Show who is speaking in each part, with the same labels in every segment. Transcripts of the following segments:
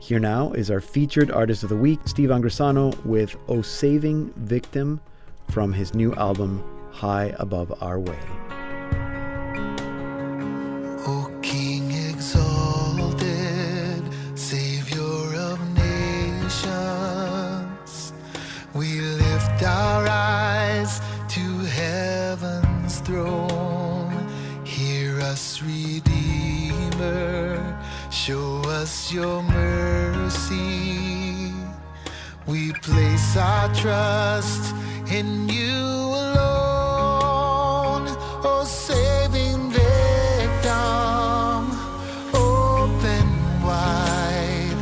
Speaker 1: Here now is our featured artist of the week, Steve Angrisano, with O Saving Victim from his new album, High Above Our Way.
Speaker 2: O King exalted, Savior of nations, we lift our eyes to heaven's throne. Hear us, Redeemer, show us your mercy. We place our trust in you alone. O saving victim, open wide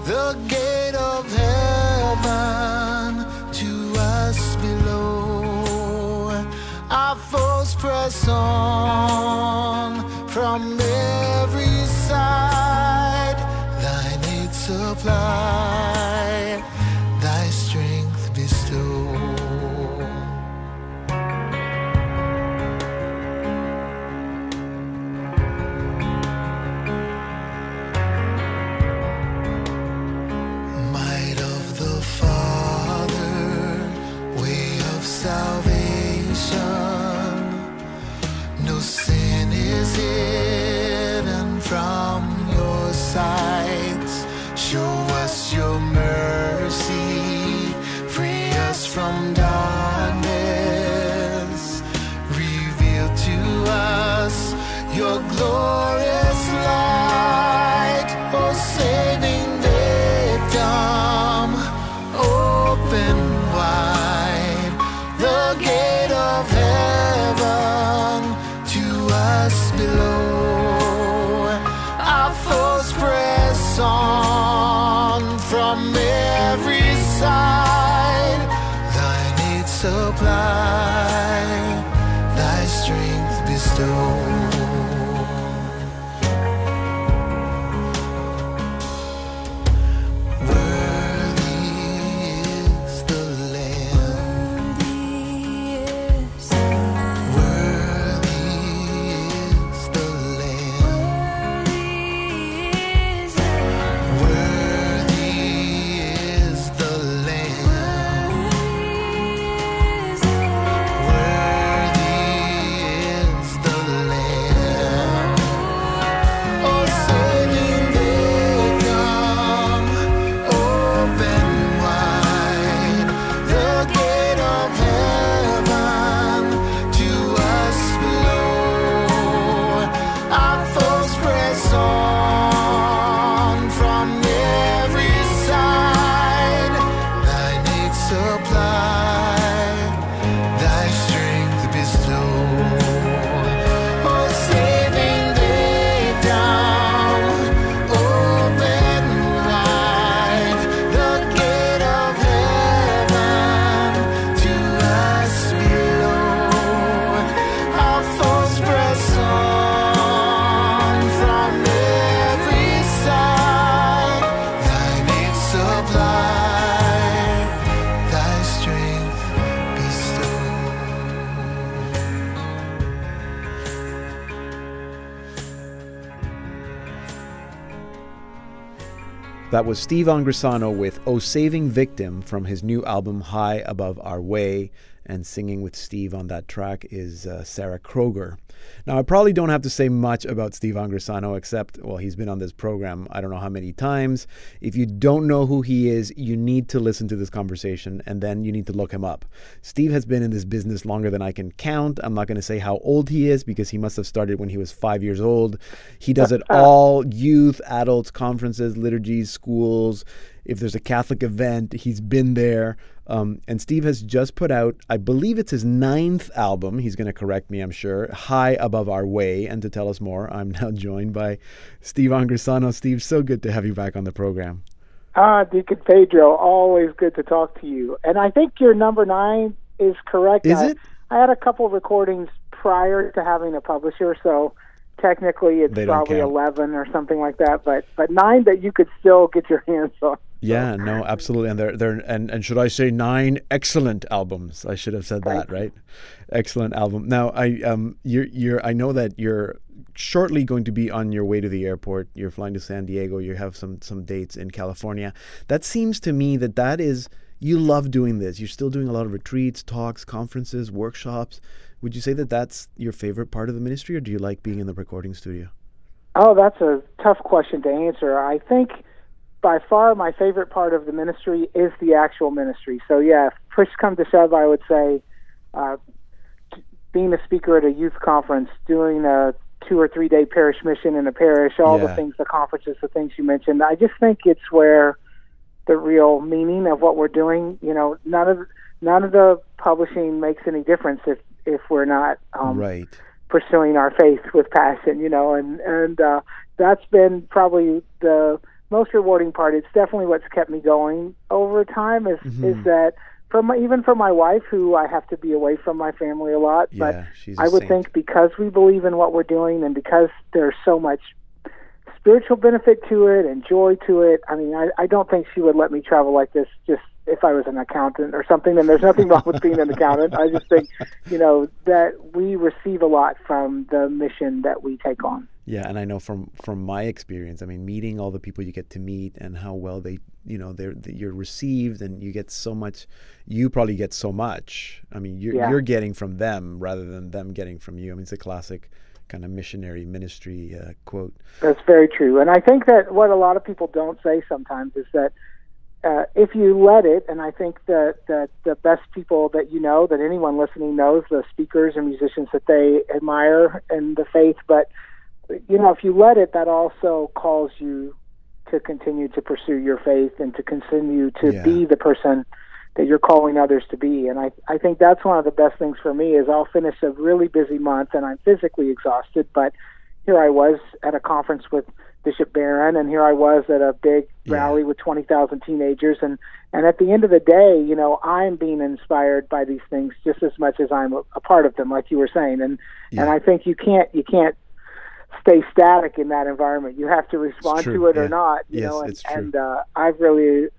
Speaker 2: the gate of heaven to us below. Our foes press on from every side. Thine aid supply, thy strength bestow. Might of the Father, way of salvation, no sin is hidden from your sight. Show us your mercy, free us from darkness, reveal to us your glorious light. O saving victim, open wide the gate of heaven to us below. Our foes press on from every side. Thine aid supply, thy strength bestow.
Speaker 1: That was Steve Angrisano with O Saving Victim from his new album High Above Our Way, and singing with Steve on that track is Sarah Kroger. Now, I probably don't have to say much about Steve Angrisano except, well, he's been on this program I don't know how many times. If you don't know who he is, you need to listen to this conversation, and then you need to look him up. Steve has been in this business longer than I can count. I'm not going to say how old he is because he must have started when he was 5 years old. He does it all: youth, adults, conferences, liturgies, schools. If there's a Catholic event, he's been there. And Steve has just put out, I believe it's his 9th album. He's going to correct me, I'm sure. High Above Our Way. And to tell us more, I'm now joined by Steve Angrisano. Steve, so good to have you back on the program.
Speaker 3: Deacon Pedro, always good to talk to you. And I think your number 9 is correct.
Speaker 1: Is it?
Speaker 3: I had a couple of recordings prior to having a publisher, so technically it's probably 11 or something like that. But 9 that you could still get your hands on.
Speaker 1: Yeah, no, absolutely. And and should I say 9 excellent albums? I should have said that, right? Excellent album. Now, I know that you're shortly going to be on your way to the airport. You're flying to San Diego. You have some dates in California. That seems to me that is, you love doing this. You're still doing a lot of retreats, talks, conferences, workshops. Would you say that that's your favorite part of the ministry, or do you like being in the recording studio?
Speaker 3: Oh, that's a tough question to answer. I think by far my favorite part of the ministry is the actual ministry. So yeah, if push comes to shove, I would say being a speaker at a youth conference, doing a 2 or 3 day parish mission in a parish, all the things, the conferences, the things you mentioned. I just think it's where the real meaning of what we're doing. You know, none of the publishing makes any difference if we're not
Speaker 1: Right.
Speaker 3: pursuing our faith with passion. You know, and that's been probably the most rewarding part. It's definitely what's kept me going over time. Is that even for my wife, who I have to be away from my family a lot, but
Speaker 1: she's a
Speaker 3: I would
Speaker 1: saint.
Speaker 3: think because we believe in what we're doing and because there's so much spiritual benefit to it and joy to it. I mean, I don't think she would let me travel like this just if I was an accountant or something. And there's nothing wrong with being an accountant. I just think, that we receive a lot from the mission that we take on.
Speaker 1: Yeah, and I know from my experience, I mean, meeting all the people you get to meet and how well they, you're received, and you get so much. You probably get so much. I mean, you're getting from them rather than them getting from you. I mean, it's a classic kind of missionary ministry quote.
Speaker 3: That's very true, and I think that what a lot of people don't say sometimes is that if you let it, and I think that the best people that that anyone listening knows, the speakers and musicians that they admire in the faith, but if you let it, that also calls you to continue to pursue your faith and to continue to be the person that you're calling others to be. And I think that's one of the best things for me is I'll finish a really busy month and I'm physically exhausted, but here I was at a conference with Bishop Barron, and here I was at a big rally with 20,000 teenagers, and at the end of the day, I'm being inspired by these things just as much as I'm a part of them, like you were saying, and I think you can't stay static in that environment. You have to respond to it or not,
Speaker 1: it's true.
Speaker 3: And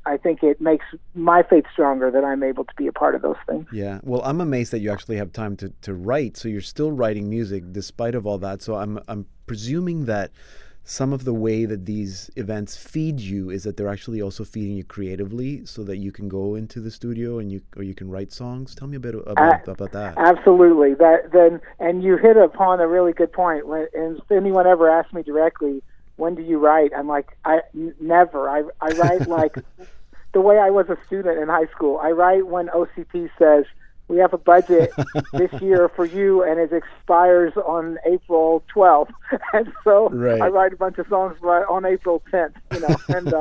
Speaker 3: I think it makes my faith stronger that I'm able to be a part of those things.
Speaker 1: Yeah. Well, I'm amazed that you actually have time to write. So you're still writing music despite of all that. So I'm presuming that some of the way that these events feed you is that they're actually also feeding you creatively, so that you can go into the studio and you can write songs. Tell me a bit about that.
Speaker 3: Absolutely. And you hit upon a really good point. And if anyone ever asks me directly, when do you write? I'm like, never. I write like the way I was a student in high school. I write when OCP says, we have a budget this year for you, and it expires on April 12th. And so I write a bunch of songs on April 10th, And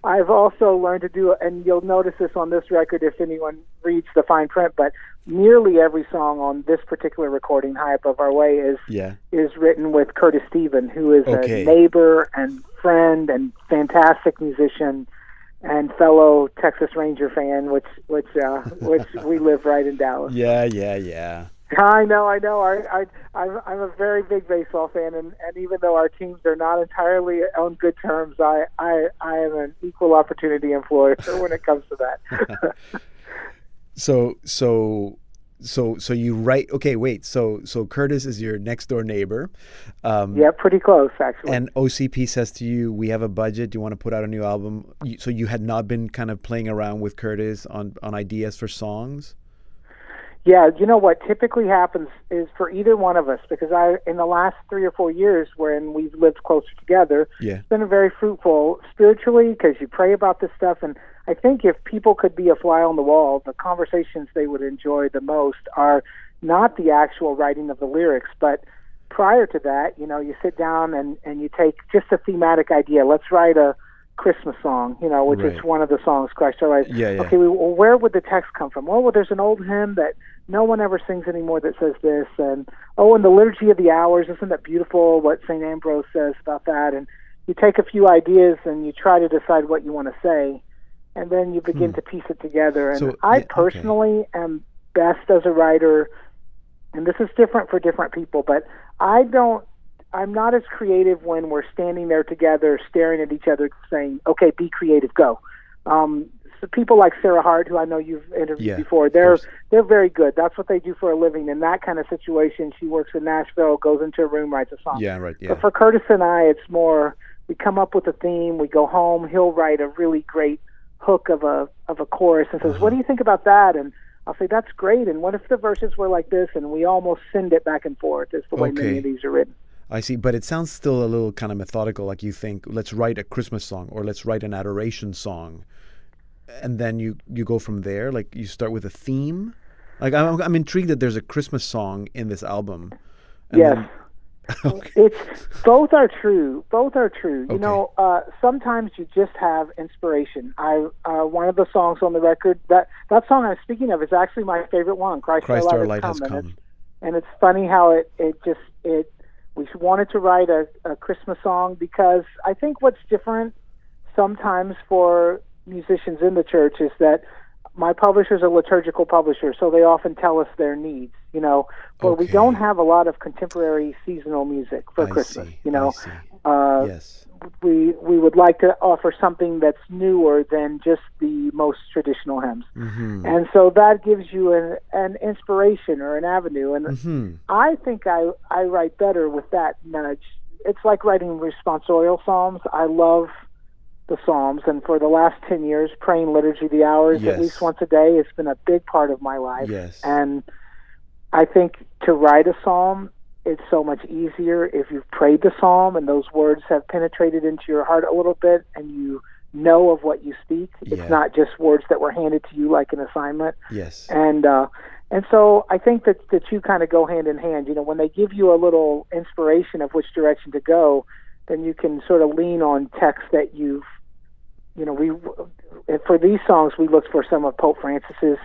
Speaker 3: I've also learned to do, and you'll notice this on this record if anyone reads the fine print, but nearly every song on this particular recording, High Above Our Way, is written with Curtis Stephen, who is a neighbor and friend and fantastic musician and fellow Texas Ranger fan, which we live right in Dallas.
Speaker 1: Yeah.
Speaker 3: I know. I'm a very big baseball fan, and even though our teams are not entirely on good terms, I am an equal opportunity employer when it comes to that.
Speaker 1: So you write. Okay, wait. So Curtis is your next door neighbor.
Speaker 3: Yeah, pretty close actually.
Speaker 1: And OCP says to you, "We have a budget. Do you want to put out a new album?" So you had not been kind of playing around with Curtis on ideas for songs?
Speaker 3: Yeah, what typically happens is for either one of us, because in the last 3 or 4 years when we've lived closer together, it's been very fruitful spiritually because you pray about this stuff. And I think if people could be a fly on the wall, the conversations they would enjoy the most are not the actual writing of the lyrics, but prior to that, you sit down and you take just a thematic idea. Let's write a Christmas song, which is one of the songs, Christ Our Life. Okay, well, where would the text come from? Well, there's an old hymn that no one ever sings anymore that says this, and the Liturgy of the Hours, isn't that beautiful what St. Ambrose says about that? And you take a few ideas and you try to decide what you want to say, and then you begin to piece it together. And I personally am best as a writer, and this is different for different people, but I'm not as creative when we're standing there together staring at each other saying, okay, be creative, go. So people like Sarah Hart, who I know you've interviewed before, they're very good. That's what they do for a living. In that kind of situation, she works in Nashville, goes into a room, writes a song.
Speaker 1: Yeah, right. Yeah.
Speaker 3: But for Curtis and I, it's more, we come up with a theme, we go home, he'll write a really great hook of a chorus and says, what do you think about that? And I'll say, that's great. And what if the verses were like this? And we almost send it back and forth. It's the way many of these are written.
Speaker 1: I see. But it sounds still a little kind of methodical, like you think, let's write a Christmas song or let's write an adoration song. And then you go from there, like you start with a theme. Like I'm intrigued that there's a Christmas song in this album. And
Speaker 3: yes.
Speaker 1: Okay.
Speaker 3: It's both are true. You know, sometimes you just have inspiration. One of the songs on the record, that song I'm speaking of is actually my favorite one, Christ Our Light Has Come. And it's funny how we wanted to write a Christmas song because I think what's different sometimes for musicians in the church is that my publisher's a liturgical publisher, so they often tell us their needs, you know, but we don't have a lot of contemporary seasonal music for Christmas, you know.
Speaker 1: Yes.
Speaker 3: We would like to offer something that's newer than just the most traditional hymns. Mm-hmm. And so that gives you an inspiration or an avenue. And I think I write better with that nudge. It's like writing responsorial psalms. I love the Psalms, and for the last 10 years, praying Liturgy of the Hours at least once a day has been a big part of my life. Yes. And I think to write a psalm, it's so much easier if you've prayed the psalm and those words have penetrated into your heart a little bit and you know of what you speak. It's not just words that were handed to you like an assignment. Yes. And so I think that the two kind of go hand in hand. You know, when they give you a little inspiration of which direction to go, then you can sort of lean on text that for these songs, we looked for some of Pope Francis's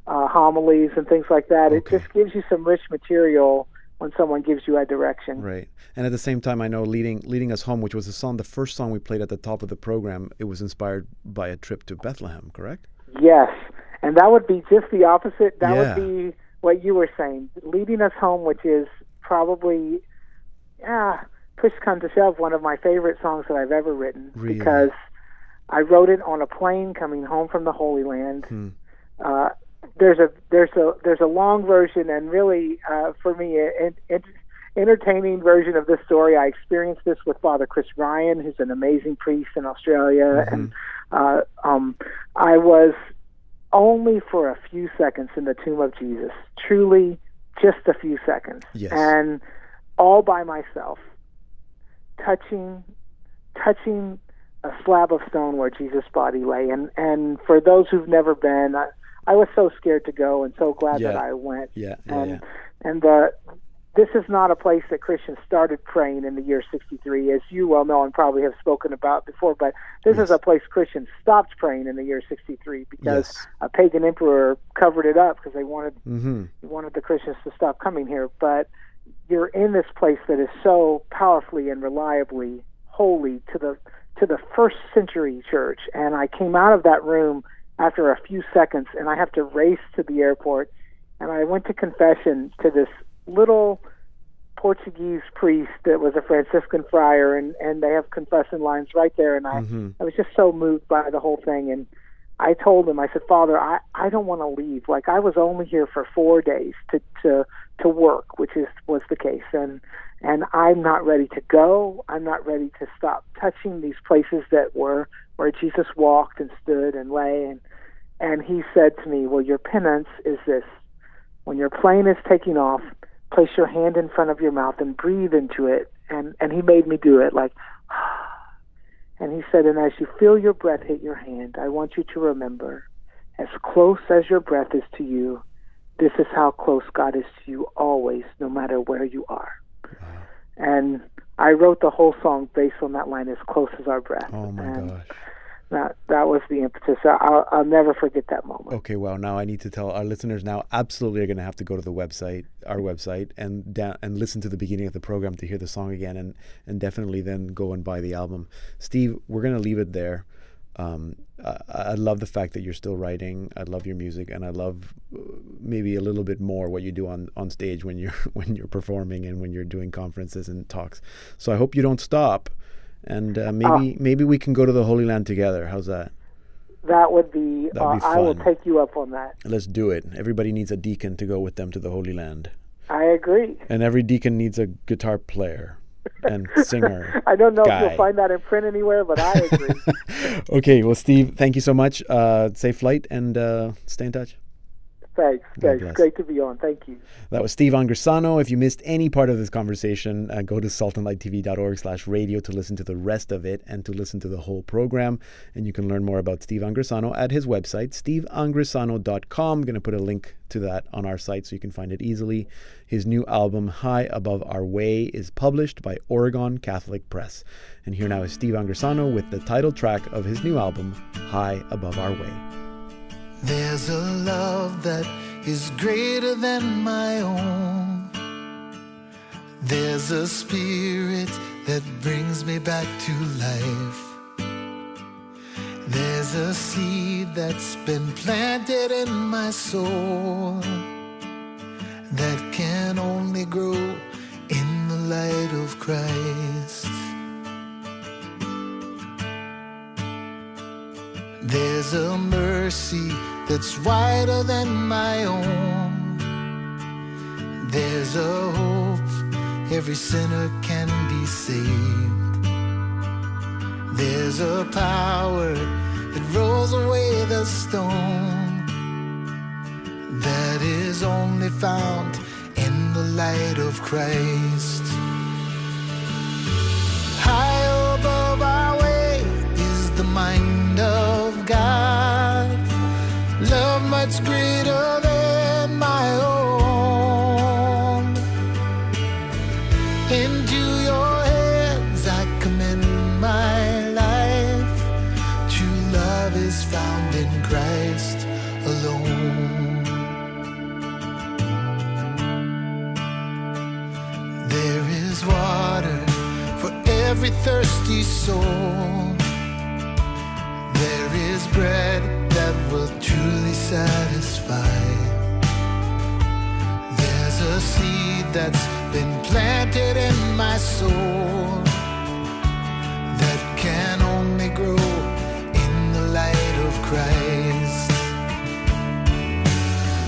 Speaker 3: homilies and things like that. Okay. It just gives you some rich material when someone gives you a direction.
Speaker 1: Right. And at the same time, I know Leading Us Home, which was the first song we played at the top of the program, it was inspired by a trip to Bethlehem, correct?
Speaker 3: Yes. And that would be just the opposite. That would be what you were saying. Leading Us Home, which is probably, push come to shove, one of my favorite songs that I've ever written. Really? Because I wrote it on a plane coming home from the Holy Land. There's a long version and really for me an entertaining version of this story. I experienced this with Father Chris Ryan, who's an amazing priest in Australia, and I was only for a few seconds in the tomb of Jesus, truly just a few seconds, and all by myself, touching a slab of stone where Jesus' body lay. And for those who've never been, I was so scared to go and so glad that I went. And this is not a place that Christians started praying in the year 63, as you well know and probably have spoken about before, but this is a place Christians stopped praying in the year 63 because a pagan emperor covered it up because he wanted the Christians to stop coming here. But you're in this place that is so powerfully and reliably holy to the first century church. And I came out of that room after a few seconds, and I have to race to the airport, and I went to confession to this little Portuguese priest that was a Franciscan friar, and they have confession lines right there, and I was just so moved by the whole thing. And I told him, I said, Father, I don't want to leave. Like, I was only here for 4 days to work, which was the case, and I'm not ready to go. I'm not ready to stop touching these places that were where Jesus walked and stood and lay. And he said to me, well, your penance is this. When your plane is taking off, place your hand in front of your mouth and breathe into it. And he made me do it, like, and he said, and as you feel your breath hit your hand, I want you to remember, as close as your breath is to you, this is how close God is to you always, no matter where you are. Wow. And I wrote the whole song based on that line, as close as our breath.
Speaker 1: Oh, my gosh.
Speaker 3: That was the impetus. I'll never forget that moment.
Speaker 1: Okay, well, now I need to tell our listeners now absolutely are going to have to go to the website, our website, and listen to the beginning of the program to hear the song again, and definitely then go and buy the album. Steve, we're going to leave it there. I love the fact that you're still writing. I love your music, and I love maybe a little bit more what you do on stage when you're performing and when you're doing conferences and talks. So I hope you don't stop. And maybe we can go to the Holy Land together. How's that?
Speaker 3: That would be,
Speaker 1: That'd be
Speaker 3: I will
Speaker 1: fun.
Speaker 3: take you up on that.
Speaker 1: Let's do it. Everybody needs a deacon to go with them to the Holy Land.
Speaker 3: I agree.
Speaker 1: And every deacon needs a guitar player and singer.
Speaker 3: I don't know
Speaker 1: guy.
Speaker 3: if you'll find that in print anywhere, but I agree.
Speaker 1: Okay, well, Steve, thank you so much. Safe flight and stay in touch.
Speaker 3: Thanks.
Speaker 1: God bless.
Speaker 3: Great to be on. Thank you.
Speaker 1: That was Steve Angrisano. If you missed any part of this conversation, go to saltandlighttv.org/radio to listen to the rest of it and to listen to the whole program. And you can learn more about Steve Angrisano at his website, steveangrisano.com. I'm going to put a link to that on our site so you can find it easily. His new album, High Above Our Way, is published by Oregon Catholic Press. And here now is Steve Angrisano with the title track of his new album, High Above Our Way.
Speaker 2: There's a love that is greater than my own. There's a spirit that brings me back to life. There's a seed that's been planted in my soul that can only grow in the light of Christ. There's a mercy that's wider than my own. There's a hope every sinner can be saved. There's a power that rolls away the stone that is only found in the light of Christ. High above our way is the mind of God, love much greater than my own. Into your hands I commend my life. True love is found in Christ alone. There is water for every thirsty soul. There is bread that will truly satisfy. There's a seed that's been planted in my soul that can only grow in the light of Christ.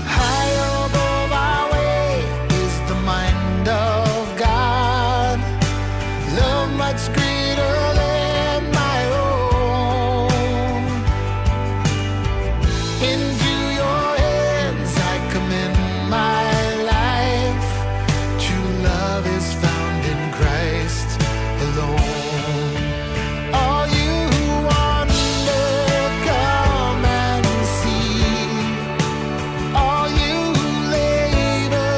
Speaker 2: High above our way is the mind of God, love much greater than my own. Into your hands I commend my life. True love is found in Christ alone. All you who wander, come and see. All you who labor,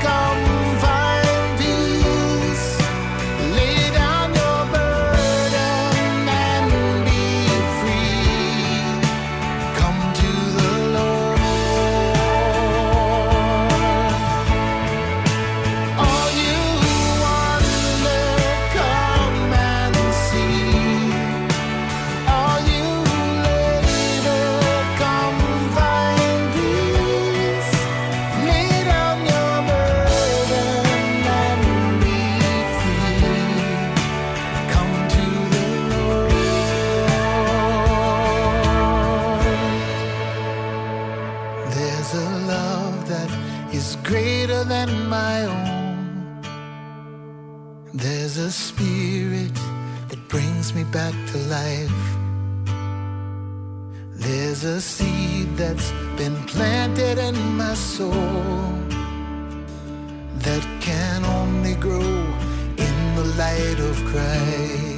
Speaker 2: come find peace. Lay down your burden and be free. Come to the Lord. All you who wander, come and see. All you who labor, come find peace. Lay down your burden and be free. Come to the Lord. There's a love that is greater than my own. There's a spirit that brings me back to life. There's a seed that's been planted in my soul that can only grow in the light of Christ.